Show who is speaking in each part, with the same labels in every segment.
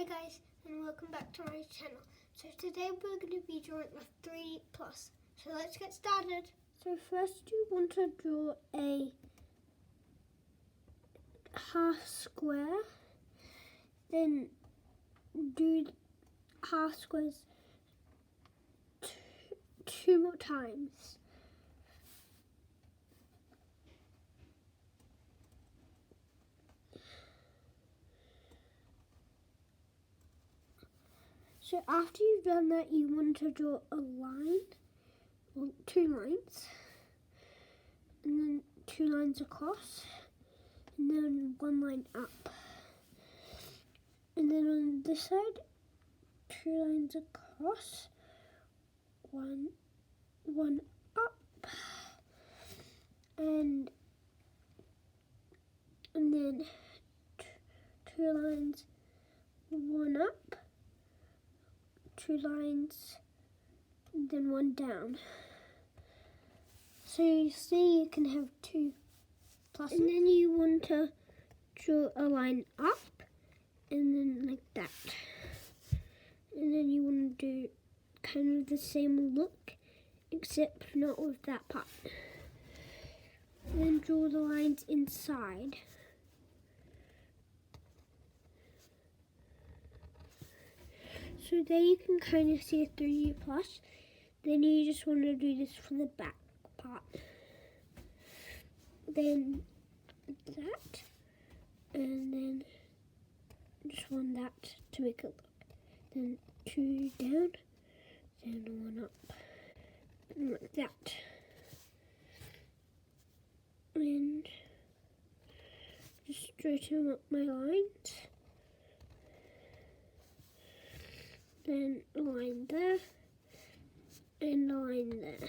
Speaker 1: Hey guys, and welcome back to my channel. So today we're going to be drawing a 3+. So let's get started. So first you want to draw a half square. Then do half squares two more times. So after you've done that, you want to draw a line, or two lines, and then two lines across, and then one line up. And then on this side, two lines across, one up, and then two lines, one up, two lines, and then one down. So you see you can have two pluses. And then you want to draw a line up, and then like that. And then you want to do kind of the same look, except not with that part. And then draw the lines inside. So there you can kind of see a 3D plus. Then you just want to do this for the back part. Then that, and then just one that to make it look. Then two down, then one up, and like that. And just straighten up my lines. Then a line there, and a line there.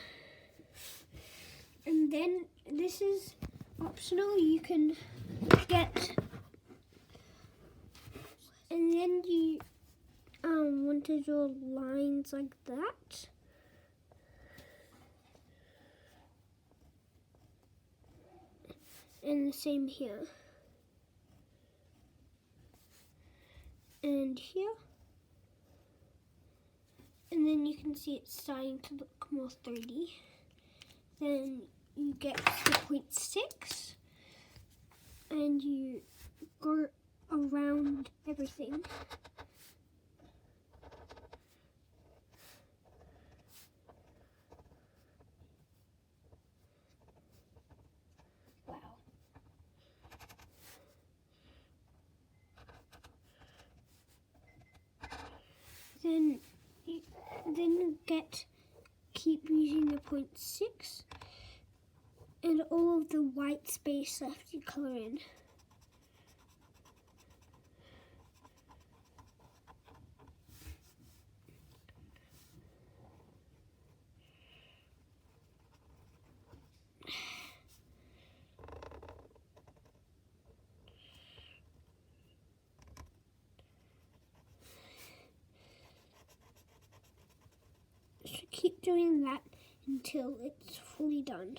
Speaker 1: And then this is optional, you can get, and then you want to draw lines like that. And the same here. And here. And then you can see it's starting to look more 3D. Then you get to 0.6 and you go around everything. Wow. Then you keep using the 0.6, and all of the white space left you colour in. So keep doing that until it's fully done.